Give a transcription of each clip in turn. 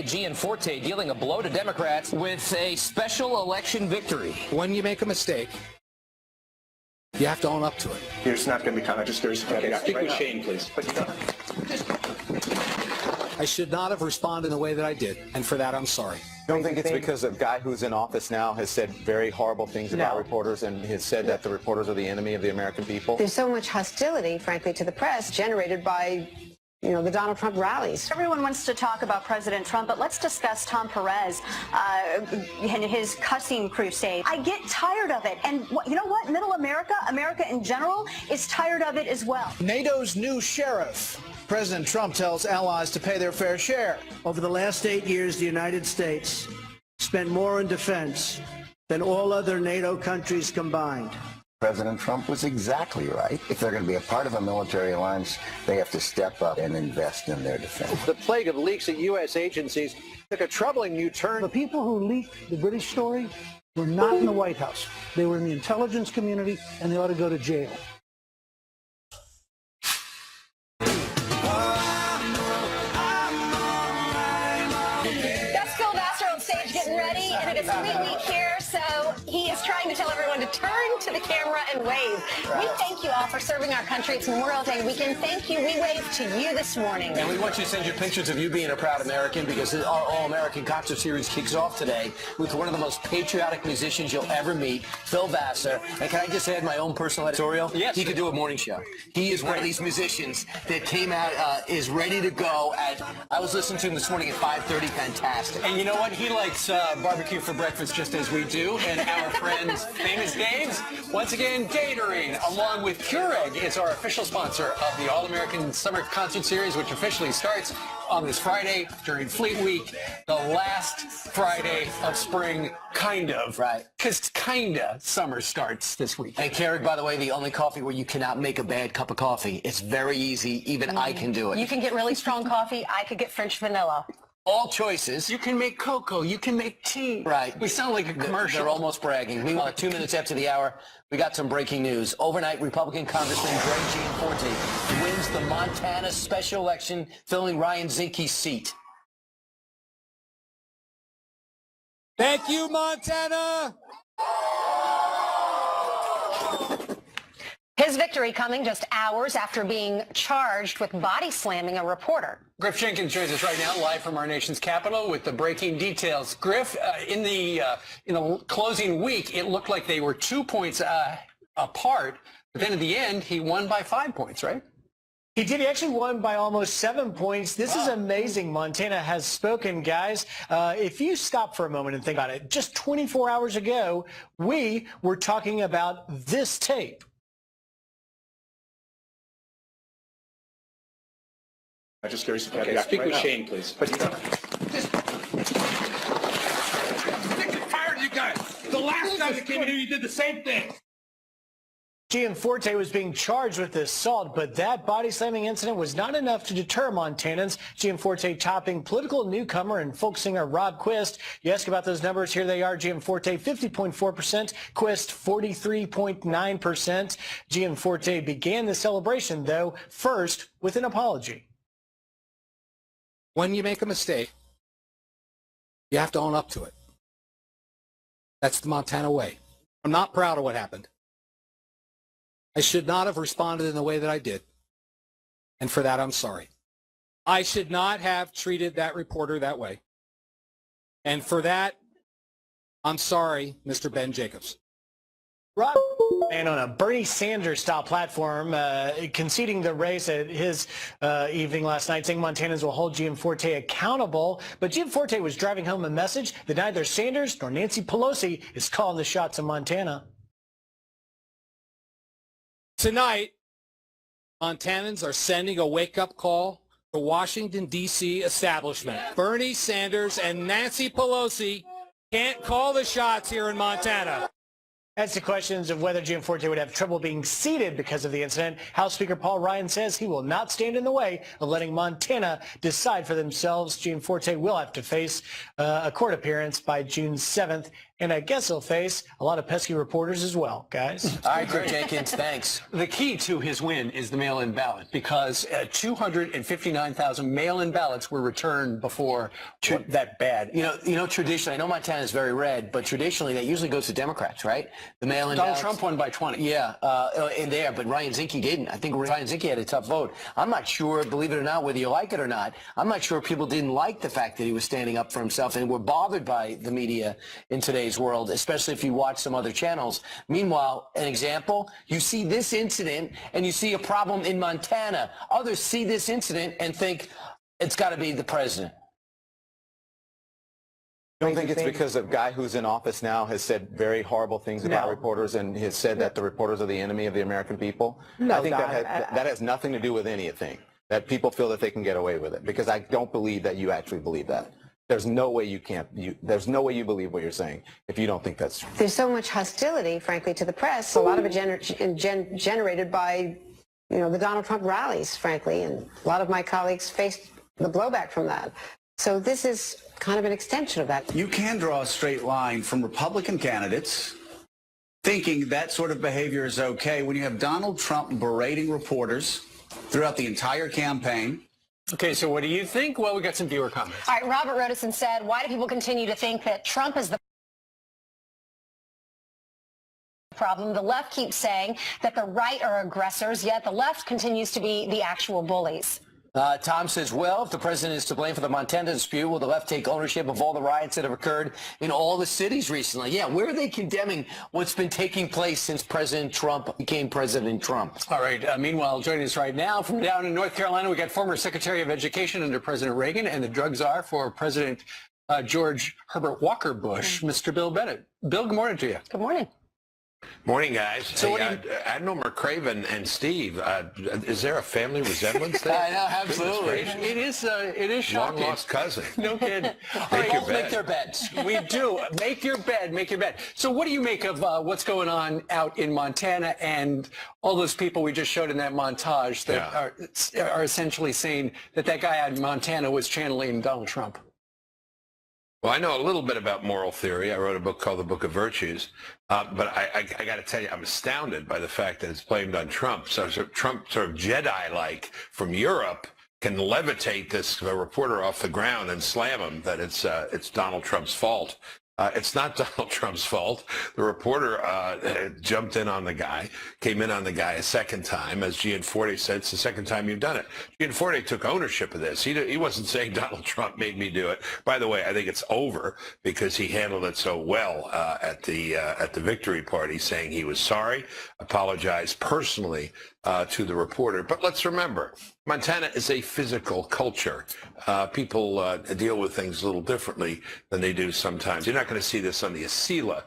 Gianforte dealing a blow to Democrats with a special election victory. When you make a mistake, you have to own up to it. You're just not going to be kind of just curious. Okay, speak with Shane, please. But you don't. I should not have responded in the way that I did, and for that I'm sorry. You don't think it's because a guy who's in office now has said very horrible things about reporters and has said that the reporters are the enemy of the American people? There's so much hostility, frankly, to the press generated by, the Donald Trump rallies. Everyone wants to talk about President Trump, but let's discuss Tom Perez and his cussing crusade. I get tired of it. And you know what? Middle America, America in general, is tired of it as well. NATO's new sheriff. President Trump tells allies to pay their fair share. Over the last 8 years, the United States spent more in defense than all other NATO countries combined. President Trump was exactly right. If they're going to be a part of a military alliance, they have to step up and invest in their defense. The plague of leaks at U.S. agencies took a troubling new turn. The people who leaked the British story were not in the White House. They were in the intelligence community, and they ought to go to jail. That's Phil Vassar on stage getting ready, and it is Fleet Week here, so he is trying to tell everyone to turn to the camera and wave. We thank you all for serving our country. It's Memorial Day weekend. Thank you. We wave to you this morning. And we want you to send your pictures of you being a proud American, because our All-American Concert Series kicks off today with one of the most patriotic musicians you'll ever meet, Phil Vassar. And can I just add my own personal editorial? Yes. He could do a morning show. He is one of these musicians that came out, is ready to go. I was listening to him this morning at 5:30. Fantastic. And you know what? He likes barbecue for breakfast just as we do. And our friends, Famous Dave's, once again, catering, along with Keurig, is our official sponsor of the All-American Summer Concert Series, which officially starts on this Friday during Fleet Week, the last Friday of spring, kind of. Right. Because kinda summer starts this week. And Keurig, by the way, the only coffee where you cannot make a bad cup of coffee. It's very easy. Even I can do it. You can get really strong coffee. I could get French vanilla. All choices. You can make cocoa. You can make tea. Right. We sound like a commercial. They're almost bragging. Meanwhile, 2 minutes after the hour, we got some breaking news. Overnight, Republican Congressman Greg Gianforte wins the Montana special election, filling Ryan Zinke's seat. Thank you, Montana! His victory coming just hours after being charged with body slamming a reporter. Griff Jenkins joins us right now, live from our nation's capital, with the breaking details. Griff, in the closing week, it looked like they were 2 points apart, but then in the end, he won by 5 points, right? He did. He actually won by almost 7 points. This is amazing. Montana has spoken, guys. If you stop for a moment and think about it, just 24 hours ago, we were talking about this tape. I'm just curious. Okay, speak with Shane, please. But you don't. Fired you guys. The last time you came in here, you did the same thing. Gianforte was being charged with assault, but that body slamming incident was not enough to deter Montanans. Gianforte topping political newcomer and folk singer Rob Quist. You ask about those numbers, here they are. Gianforte 50.4%, Quist 43.9%. Gianforte began the celebration, though, first with an apology. When you make a mistake, you have to own up to it. That's the Montana way. I'm not proud of what happened. I should not have responded in the way that I did. And for that, I'm sorry. I should not have treated that reporter that way. And for that, I'm sorry, Mr. Ben Jacobs. Rob, and on a Bernie Sanders-style platform, conceding the race at his evening last night, saying Montanans will hold Gianforte accountable. But Gianforte was driving home a message that neither Sanders nor Nancy Pelosi is calling the shots in Montana. Tonight, Montanans are sending a wake-up call to Washington, D.C. establishment. Bernie Sanders and Nancy Pelosi can't call the shots here in Montana. As to questions of whether Gianforte would have trouble being seated because of the incident, House Speaker Paul Ryan says he will not stand in the way of letting Montana decide for themselves. Gianforte will have to face a court appearance by June 7th and I guess he'll face a lot of pesky reporters as well, guys. All right, Greg Jenkins, thanks. The key to his win is the mail-in ballot, because 259,000 mail-in ballots were returned before that bad. You know, traditionally, I know Montana is very red, but traditionally that usually goes to Democrats, right? The mail-in Donald ballots. Trump won by 20. Yeah, in there, but Ryan Zinke didn't. I think Ryan Zinke had a tough vote. I'm not sure, believe it or not, whether you like it or not, I'm not sure people didn't like the fact that he was standing up for himself and were bothered by the media in today's world, especially if you watch some other channels. Meanwhile, an example, you see this incident and you see a problem in Montana. Others see this incident and think it's got to be the president. I don't think it's because a guy who's in office now has said very horrible things about reporters and has said that the reporters are the enemy of the American people. No, I think Don, that has nothing to do with anything, that people feel that they can get away with it, because I don't believe that you actually believe that. There's no way you can't. There's no way you believe what you're saying if you don't think that's true. There's so much hostility, frankly, to the press. A lot of it generated by, the Donald Trump rallies, frankly, and a lot of my colleagues faced the blowback from that. So this is kind of an extension of that. You can draw a straight line from Republican candidates thinking that sort of behavior is okay when you have Donald Trump berating reporters throughout the entire campaign. Okay, so what do you think? Well, we got some viewer comments. All right, Robert Rodison said, why do people continue to think that Trump is the problem? The left keeps saying that the right are aggressors, yet the left continues to be the actual bullies. Tom says, well, if the president is to blame for the Montana dispute, will the left take ownership of all the riots that have occurred in all the cities recently? Yeah, where are they condemning what's been taking place since President Trump became President Trump? All right. Meanwhile, joining us right now from down in North Carolina, we got former Secretary of Education under President Reagan and the drug czar for President George Herbert Walker Bush, Mr. Bill Bennett. Bill, good morning to you. Good morning. Morning, guys. So hey, Admiral McCraven and Steve, is there a family resemblance there? I know, absolutely. It is shocking. Long lost cousin. No kidding. Make their beds. We do. Make your bed. Make your bed. So what do you make of what's going on out in Montana and all those people we just showed in that montage that are essentially saying that guy out in Montana was channeling Donald Trump? Well, I know a little bit about moral theory. I wrote a book called The Book of Virtues. But I got to tell you, I'm astounded by the fact that it's blamed on Trump. So Trump, sort of Jedi-like from Europe, can levitate this reporter off the ground and slam him that it's Donald Trump's fault. It's not Donald Trump's fault. The reporter jumped in on the guy, came in on the guy a second time. As Gianforte said, it's the second time you've done it. Gianforte took ownership of this. He wasn't saying Donald Trump made me do it. By the way, I think it's over because he handled it so well at the victory party, saying he was sorry, apologized personally to the reporter. But let's remember, Montana is a physical culture. People deal with things a little differently than they do sometimes. You're not going to see this on the Acela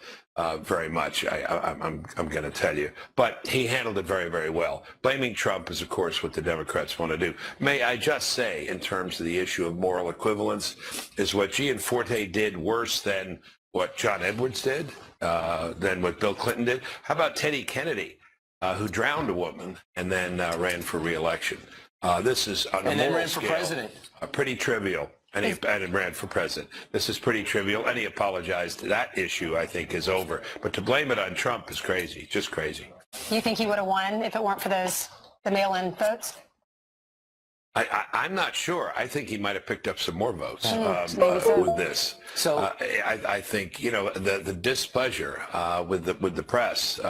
very much, I'm going to tell you. But he handled it very, very well. Blaming Trump is, of course, what the Democrats want to do. May I just say, in terms of the issue of moral equivalence, is what Gianforte did worse than what John Edwards did, than what Bill Clinton did? How about Teddy Kennedy, who drowned a woman and then ran for re-election? This is on a and then moral ran for scale, president. Pretty trivial. And he ran for president. This is pretty trivial. And he apologized. That issue, I think, is over. But to blame it on Trump is crazy, just crazy. You think he would have won if it weren't for the mail-in votes? I'm not sure. I think he might have picked up some more votes with this. So I think, the displeasure with the press.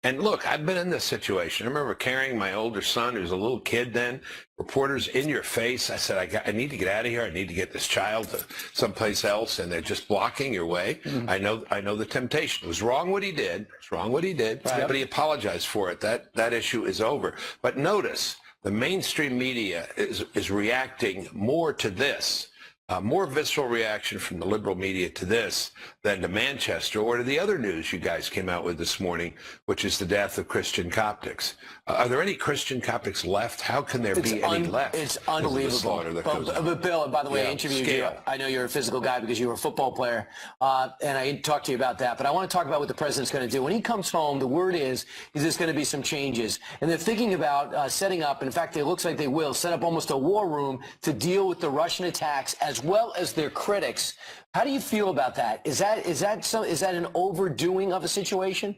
And look, I've been in this situation. I remember carrying my older son, who was a little kid then, reporters in your face. I said, I need to get out of here. I need to get this child to someplace else, and they're just blocking your way. Mm-hmm. I know the temptation. It was wrong what he did. It's wrong what he did, but he apologized for it. That issue is over. But notice, the mainstream media is reacting more to this, more visceral reaction from the liberal media to this than to Manchester or to the other news you guys came out with this morning, which is the death of Christian Coptics. Are there any Christian Coptics left? How can there be any left? It's unbelievable. But Bill, by the way, I interviewed you. I know you're a physical guy because you were a football player, and I talked to you about that. But I want to talk about what the president's going to do. When he comes home, the word is there's going to be some changes. And they're thinking about setting up, in fact, it looks like they will, set up almost a war room to deal with the Russian attacks as as well as their critics. How do you feel about that? Is that an overdoing of a situation?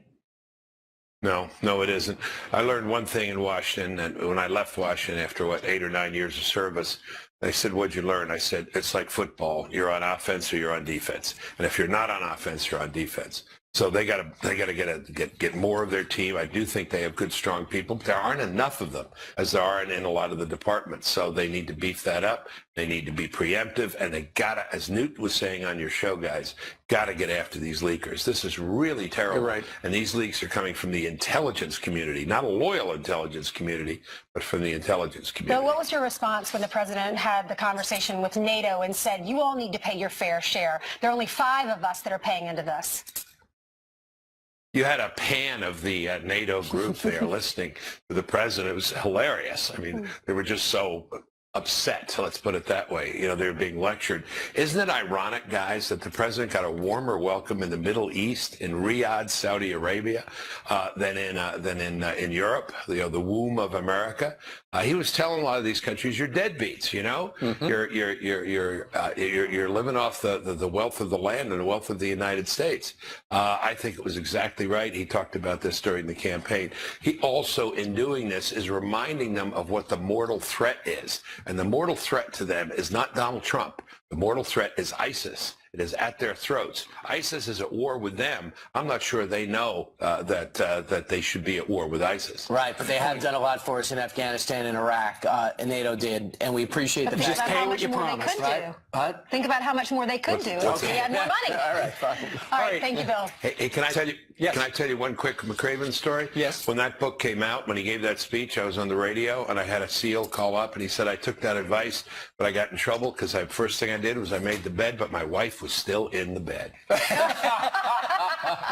No, it isn't. I learned one thing in Washington, and when I left Washington after, 8 or 9 years of service, they said, what'd you learn? I said, it's like football. You're on offense or you're on defense. And if you're not on offense, you're on defense. So they got to get more of their team. I do think they have good, strong people, but there aren't enough of them as there are in a lot of the departments. So they need to beef that up. They need to be preemptive, and they gotta, as Newt was saying on your show, guys, gotta get after these leakers. This is really terrible. You're right. And these leaks are coming from the intelligence community, not a loyal intelligence community, but from the intelligence community. Bill, what was your response when the president had the conversation with NATO and said, you all need to pay your fair share? There are only 5 of us that are paying into this. You had a pan of the NATO group there listening to the president. It was hilarious. I mean, they were just so upset, let's put it that way. You know, they were being lectured. Isn't it ironic, guys, that the president got a warmer welcome in the Middle East, in Riyadh, Saudi Arabia, than in Europe, the womb of America? He was telling a lot of these countries, you're deadbeats, you know? You're living off the wealth of the land and the wealth of the United States. I think it was exactly right. He talked about this during the campaign. He also, in doing this, is reminding them of what the mortal threat is. And the mortal threat to them is not Donald Trump. The mortal threat is ISIS. It is at their throats. ISIS is at war with them. I'm not sure they know that they should be at war with ISIS. Right, but they have done a lot for us in Afghanistan and Iraq, and NATO did, and we appreciate the fact. Just pay what you promised, right? Think about how much more they could do if they had more money. All right, fine. All right, thank you, Bill. Hey, can I tell you? Yes. Can I tell you one quick McRaven story? Yes. When that book came out, when he gave that speech, I was on the radio, and I had a SEAL call up, and he said, I took that advice, but I got in trouble because the first thing I did was I made the bed, but my wife was still in the bed.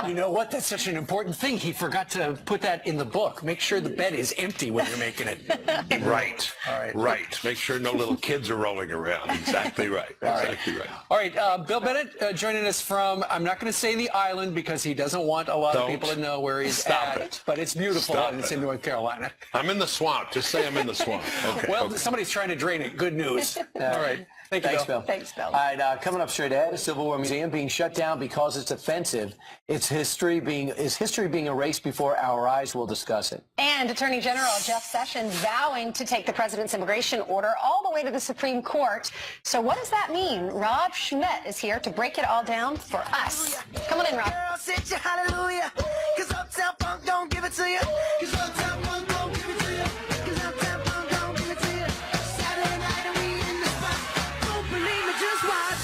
You know what? That's such an important thing. He forgot to put that in the book. Make sure the bed is empty when you're making it. Right. All right. Right. Make sure no little kids are rolling around. Exactly right. Exactly right. All right. Bill Bennett joining us from, I'm not going to say the island because he doesn't want a lot of people to know where he's at. But it's beautiful and it's in North Carolina. I'm in the swamp. Just say I'm in the swamp. Okay. Well, somebody's trying to drain it. Good news. All right. Thanks, Bill. Thanks, Bill. All right, coming up straight ahead, the Civil War Museum being shut down because it's offensive. Is history being erased before our eyes? We'll discuss it. And Attorney General Jeff Sessions vowing to take the president's immigration order all the way to the Supreme Court. So what does that mean? Rob Schmidt is here to break it all down for us. Come on in, Rob. Hallelujah, 'cause Uptown Funk don't give it to you. 'Cause Uptown Funk don't give it to you. 'Cause Uptown Funk don't give it to you. Saturday night and we in the spot. Don't believe me, just watch.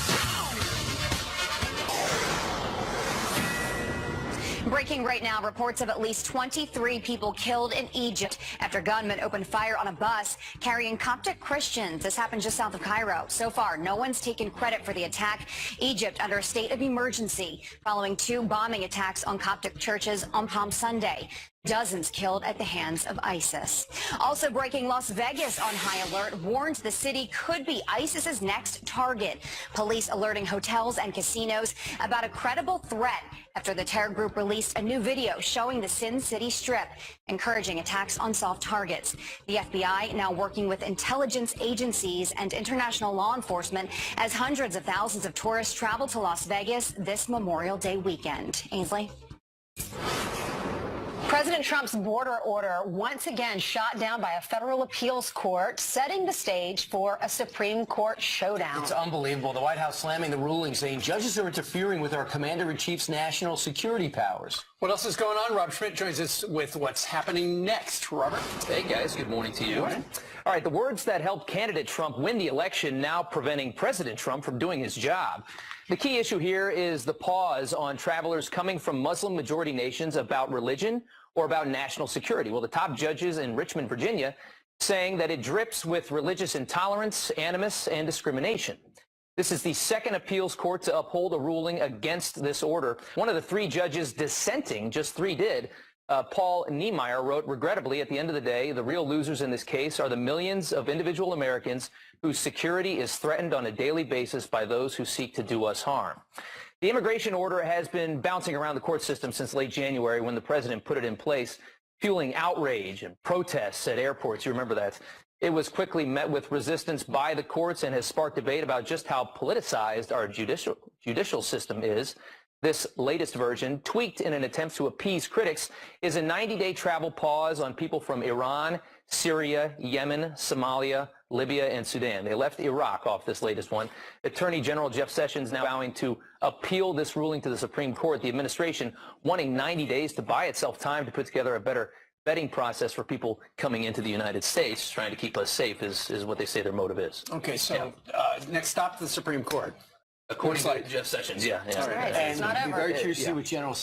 Breaking right now, reports of at least 23 people killed in Egypt after gunmen opened fire on a bus carrying Coptic Christians. This happened just south of Cairo. So far, no one's taken credit for the attack. Egypt under a state of emergency following 2 bombing attacks on Coptic churches on Palm Sunday. Dozens killed at the hands of ISIS. Also breaking, Las Vegas on high alert, warns the city could be ISIS's next target. Police alerting hotels and casinos about a credible threat after the terror group released a new video showing the Sin City Strip, encouraging attacks on soft targets. The FBI now working with intelligence agencies and international law enforcement as hundreds of thousands of tourists travel to Las Vegas this Memorial Day weekend. Ainsley? President Trump's border order once again shot down by a federal appeals court, setting the stage for a Supreme Court showdown. It's unbelievable. The White House slamming the ruling, saying judges are interfering with our commander-in-chief's national security powers. What else is going on? Rob Schmidt joins us with what's happening next. Robert? Hey, guys. Good morning to you. Good morning. All right, the words that helped candidate Trump win the election now preventing President Trump from doing his job. The key issue here is the pause on travelers coming from Muslim-majority nations about religion or about national security. Well, the top judges in Richmond, Virginia, saying that it drips with religious intolerance, animus, and discrimination. This is the second appeals court to uphold a ruling against this order. One of the 3 judges dissenting, just 3 did, Paul Niemeyer wrote, regrettably, at the end of the day, the real losers in this case are the millions of individual Americans whose security is threatened on a daily basis by those who seek to do us harm. The immigration order has been bouncing around the court system since late January when the president put it in place, fueling outrage and protests at airports. You remember that. It was quickly met with resistance by the courts and has sparked debate about just how politicized our judicial system is. This latest version, tweaked in an attempt to appease critics, is a 90-day travel pause on people from Iran, Syria, Yemen, Somalia, Libya, and Sudan. They left Iraq off this latest one. Attorney General Jeff Sessions now vowing to appeal this ruling to the Supreme Court. The administration wanting 90 days to buy itself time to put together a better vetting process for people coming into the United States, trying to keep us safe is what they say their motive is. Okay, so next stop, the Supreme Court. According to Jeff Sessions, yeah. All right. And I'd be very curious to see what General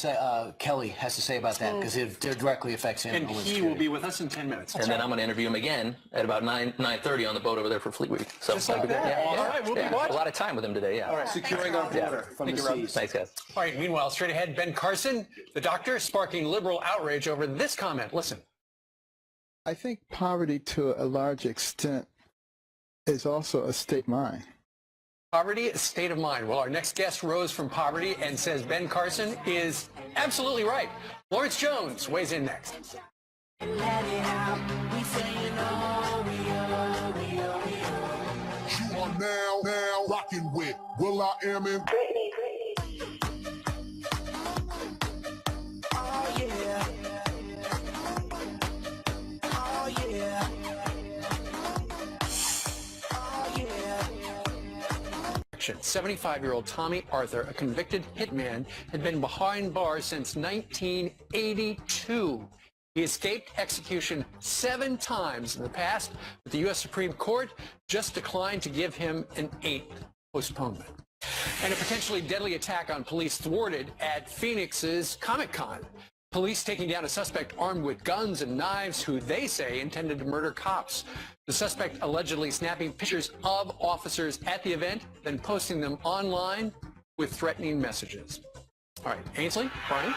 Kelly has to say about that, because it directly affects him. And he will be with us in 10 minutes. And then I'm going to interview him again at about 9:30 on the boat over there for Fleet Week. So Just like that. Yeah, All right, we'll be watching. a lot of time with him today, yeah. All right, Securing our border from the seas. Thanks, guys. All right, meanwhile, straight ahead, Ben Carson, the doctor, sparking liberal outrage over this comment. Listen. I think poverty to a large extent is also a state of mind. Poverty, a state of mind. Well, our next guest rose from poverty and says Ben Carson is absolutely right. Lawrence Jones weighs in next. You are now rocking with Will I Am in Britney. Oh yeah. Oh yeah. Oh yeah. 75-year-old Tommy Arthur, a convicted hitman, had been behind bars since 1982. He escaped execution 7 times in the past, but the U.S. Supreme Court just declined to give him an 8th postponement. And a potentially deadly attack on police thwarted at Phoenix's Comic-Con. Police taking down a suspect armed with guns and knives who they say intended to murder cops. The suspect allegedly snapping pictures of officers at the event, then posting them online with threatening messages. All right, Ainsley, Barney?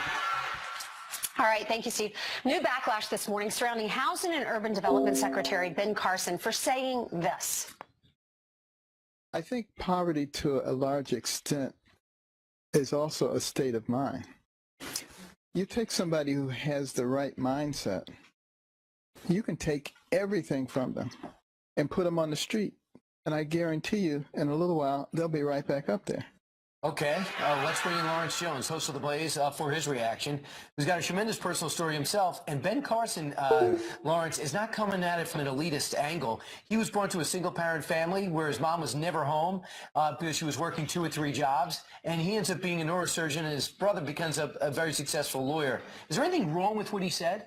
All right, thank you, Steve. New backlash this morning surrounding Housing and Urban Development Secretary Ben Carson for saying this. I think poverty to a large extent is also a state of mind. You take somebody who has the right mindset, you can take everything from them and put them on the street. And I guarantee you, in a little while, they'll be right back up there. Okay, let's bring in Lawrence Jones, host of The Blaze, for his reaction. He's got a tremendous personal story himself. And Ben Carson, Lawrence, is not coming at it from an elitist angle. He was born to a single-parent family where his mom was never home because she was working 2 or 3 jobs. And he ends up being a neurosurgeon, and his brother becomes a very successful lawyer. Is there anything wrong with what he said?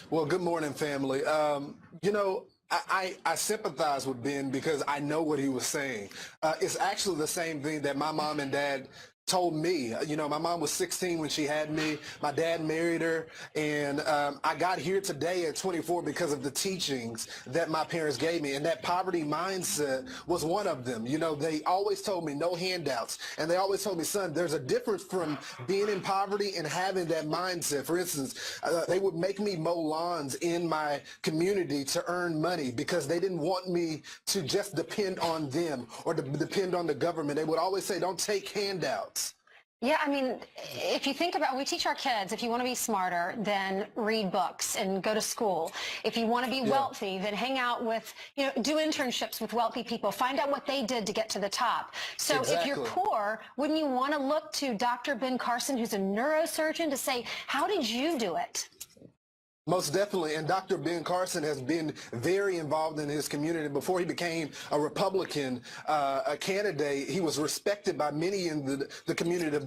Well, good morning, family. You know, I sympathize with Ben because I know what he was saying. It's actually the same thing that my mom and dad told me. You know, my mom was 16 when she had me. My dad married her, and I got here today at 24 because of the teachings that my parents gave me, and that poverty mindset was one of them. You know, they always told me no handouts, and they always told me, son, there's a difference from being in poverty and having that mindset. For instance, they would make me mow lawns in my community to earn money because they didn't want me to just depend on them or to depend on the government. They would always say, don't take handouts. Yeah, I mean, if you think about, we teach our kids, if you want to be smarter, then read books and go to school. If you want to be wealthy, then hang out with, you know, do internships with wealthy people. Find out what they did to get to the top. So if you're poor, wouldn't you want to look to Dr. Ben Carson, who's a neurosurgeon, to say, how did you do it? Most definitely, and Dr. Ben Carson has been very involved in his community. Before he became a Republican a candidate, he was respected by many in the community of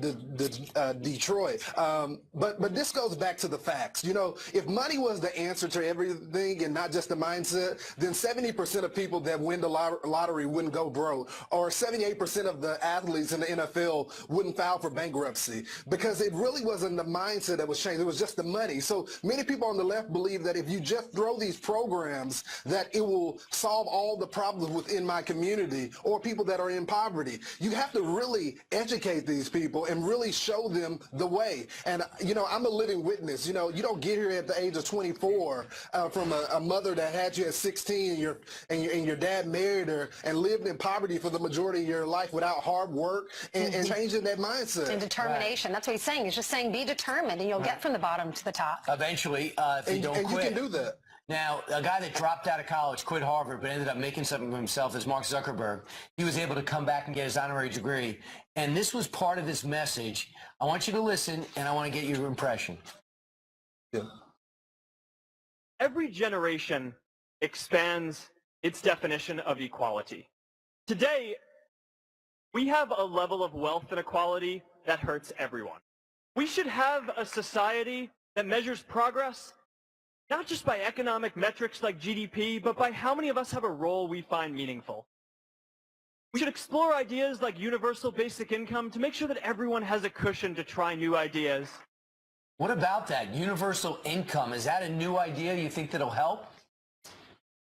Detroit. But this goes back to the facts. You know, if money was the answer to everything and not just the mindset, then 70% of people that win the lottery wouldn't go broke, or 78% of the athletes in the NFL wouldn't file for bankruptcy, because it really wasn't the mindset that was changed. It was just the money. So many people on the left believe that if you just throw these programs, that it will solve all the problems within my community or people that are in poverty. You have to really educate these people and really show them the way. And, you know, I'm a living witness. You know, you don't get here at the age of 24 from a mother that had you at 16 and your dad married her and lived in poverty for the majority of your life without hard work and changing that mindset. And determination. That's what he's saying. He's just saying be determined and you'll get from the bottom to the top. Eventually, if you don't quit. You can do that. Now, a guy that dropped out of college, quit Harvard, but ended up making something of himself is Mark Zuckerberg. He was able to come back and get his honorary degree. And this was part of his message. I want you to listen, and I want to get your impression. Yeah. Every generation expands its definition of equality. Today, we have a level of wealth inequality that hurts everyone. We should have a society that measures progress not just by economic metrics like GDP, but by how many of us have a role we find meaningful. We should explore ideas like universal basic income to make sure that everyone has a cushion to try new ideas. What about that? Universal income, is that a new idea you think that'll help?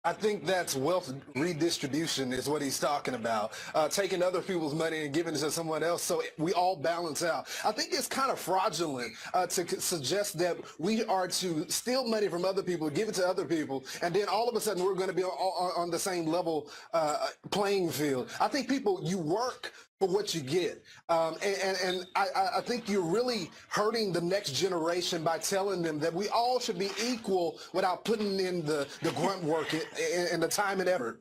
I think that's wealth redistribution is what he's talking about, taking other people's money and giving it to someone else so we all balance out. I think it's kind of fraudulent to suggest that we are to steal money from other people, give it to other people, and then all of a sudden we're going to be on the same level playing field. I think you work for what you get. And I think you're really hurting the next generation by telling them that we all should be equal without putting in the grunt work and the time and effort.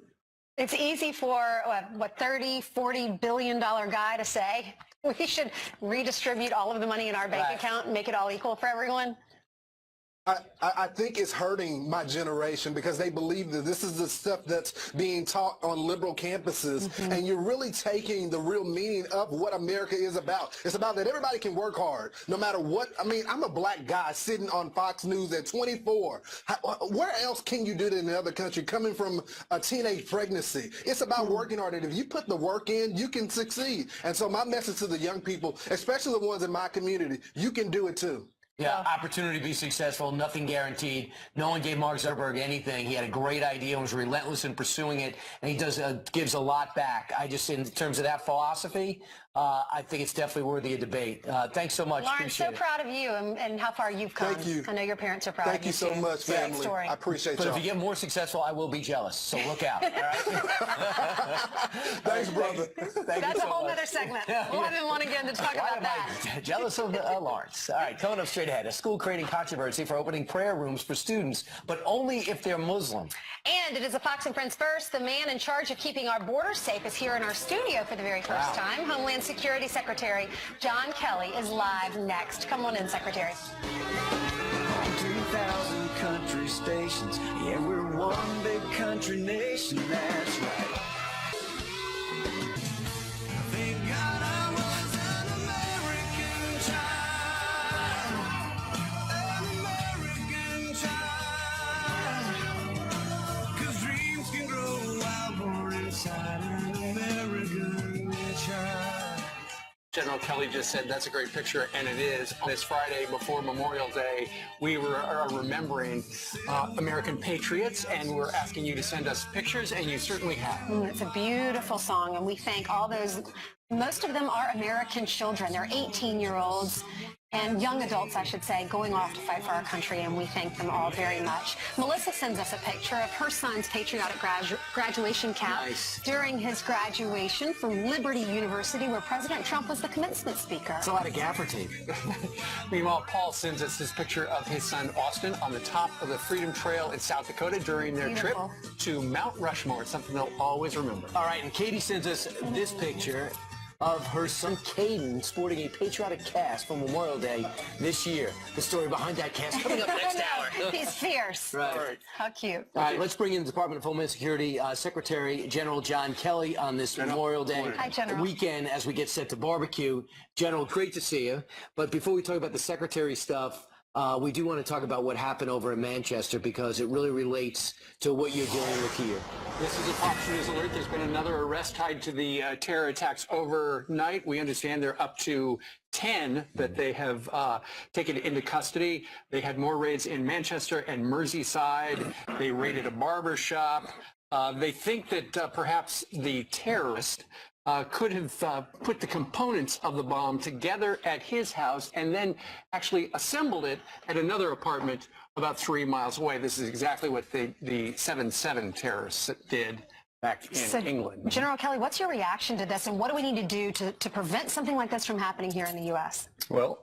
It's easy for, what, $30-40 billion guy to say, we should redistribute all of the money in our bank account and make it all equal for everyone. I think it's hurting my generation because they believe that this is the stuff that's being taught on liberal campuses, and you're really taking the real meaning of what America is about. It's about that everybody can work hard, no matter what. I mean, I'm a black guy sitting on Fox News at 24. Where else can you do that in another country coming from a teenage pregnancy? It's about working hard, and if you put the work in, you can succeed. And so my message to the young people, especially the ones in my community, you can do it too. Yeah, opportunity to be successful, nothing guaranteed. No one gave Mark Zuckerberg anything. He had a great idea and was relentless in pursuing it, and he gives a lot back. In terms of that philosophy, I think it's definitely worthy of debate. Thanks so much. Lawrence, so proud of you and how far you've come. Thank you. I know your parents are proud Thank of you. Thank you so much, family. Story. I appreciate But y'all. if you get more successful, I will be jealous. So look out. All right? Thanks, brother. That's a whole other segment. We'll have him on again to talk about that. Jealous of Lawrence. All right, coming up straight ahead, a school creating controversy for opening prayer rooms for students, but only if they're Muslim. And it is a Fox and Friends first. The man in charge of keeping our borders safe is here in our studio for the very first time. Homeland Security Secretary John Kelly is live next. Come on in, Secretary. 2,000 country stations. Yeah, we're one big country nation. That's right. Thank God I was an American child. An American child. 'Cause dreams can grow wild, born inside an American child. General Kelly just said that's a great picture, and it is. This Friday before Memorial Day, we are remembering American patriots, and we're asking you to send us pictures, and you certainly have. It's a beautiful song, and we thank all those. Most of them are American children. They're 18-year-olds and young adults, I should say, going off to fight for our country, and we thank them all very much. Melissa sends us a picture of her son's patriotic graduation cap during his graduation from Liberty University, where President Trump was the commencement speaker. It's a lot of gaffer tape. Meanwhile, Paul sends us this picture of his son Austin on the top of the Freedom Trail in South Dakota during their trip to Mount Rushmore. It's something they'll always remember. All right, and Katie sends us this picture of her son Caden sporting a patriotic cast for Memorial Day this year. The story behind that cast coming up next hour. He's fierce. Right. How cute. All right, let's bring in the Department of Homeland Security Secretary General John Kelly on this Memorial Day weekend as we get set to barbecue. General, great to see you. But before we talk about the Secretary stuff, we do want to talk about what happened over in Manchester because it really relates to what you're dealing with here. This is a Fox News alert. There's been another arrest tied to the terror attacks overnight. We understand they're up to 10 that they have taken into custody. They had more raids in Manchester and Merseyside. They raided a barber shop. They think that perhaps the terrorist could have put the components of the bomb together at his house and then actually assembled it at another apartment about 3 miles away. This is exactly what the 7/7 terrorists did back in England. General Kelly, what's your reaction to this, and what do we need to do to prevent something like this from happening here in the U.S.? Well,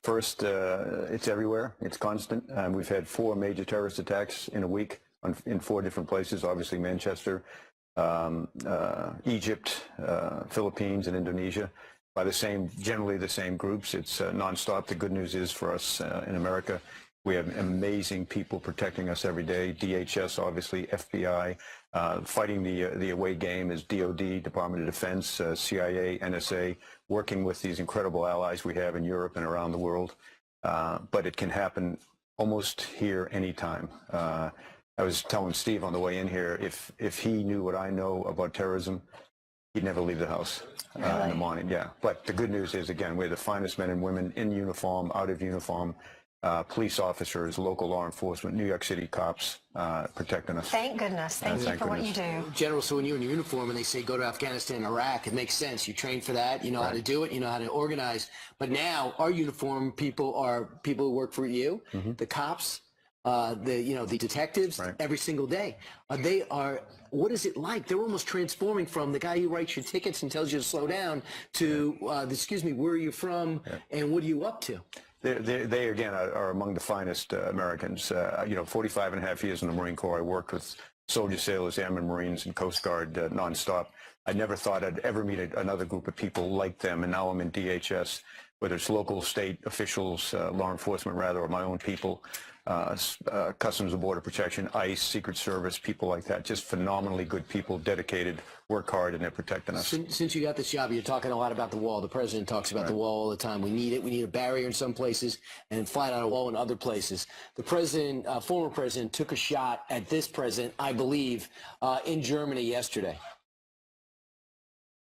first, it's everywhere. It's constant. We've had 4 major terrorist attacks in a week in 4 different places, obviously Manchester, Egypt, Philippines, and Indonesia, by generally the same groups. It's nonstop. The good news is for us in America, we have amazing people protecting us every day. DHS, obviously, FBI. Fighting the away game is DOD, Department of Defense, CIA, NSA, working with these incredible allies we have in Europe and around the world. But it can happen almost here anytime. I was telling Steve on the way in here, if he knew what I know about terrorism, he'd never leave the house in the morning. Yeah. But the good news is, again, we're the finest men and women in uniform, out of uniform, police officers, local law enforcement, New York City cops protecting us. Thank goodness. Thank you for what you do. General, so when you're in uniform and they say go to Afghanistan and Iraq, it makes sense. You train for that. You know how to do it. You know how to organize. But now our uniform people are people who work for you, the cops, the detectives, every single day. They are. What is it like? They're almost transforming from the guy who writes your tickets and tells you to slow down to, excuse me, where are you from and what are you up to? They again, are among the finest Americans. 45 and a half years in the Marine Corps. I worked with soldiers, sailors, airmen, Marines, and Coast Guard nonstop. I never thought I'd ever meet another group of people like them, and now I'm in DHS, whether it's local, state officials, law enforcement rather, or my own people, Customs and Border Protection, ICE, Secret Service, people like that, just phenomenally good people, dedicated, work hard, and they're protecting us. Since you got this job, you're talking a lot about the wall. The president talks about the wall all the time. We need it. We need a barrier in some places and flat out a wall in other places. The president, former president, took a shot at this president, I believe, in Germany yesterday.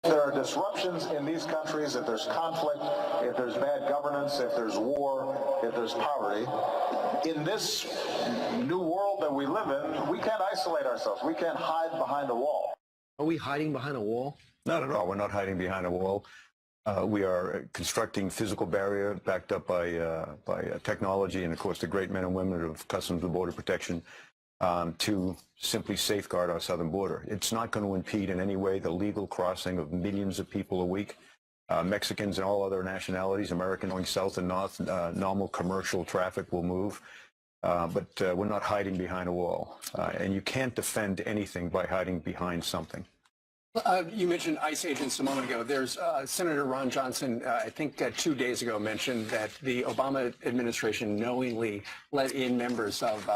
There are disruptions in these countries, if there's conflict, if there's bad governance, if there's war, if there's poverty. In this new world that we live in, we can't isolate ourselves. We can't hide behind a wall. Are we hiding behind a wall? Not at all. We're not hiding behind a wall. We are constructing physical barrier backed up by technology and, of course, the great men and women of Customs and Border Protection to simply safeguard our southern border. It's not going to impede in any way the legal crossing of millions of people a week. Mexicans and all other nationalities, American going south and north, normal commercial traffic will move. But we're not hiding behind a wall. And you can't defend anything by hiding behind something. You mentioned ICE agents a moment ago. There's Senator Ron Johnson, I think 2 days ago, mentioned that the Obama administration knowingly let in members of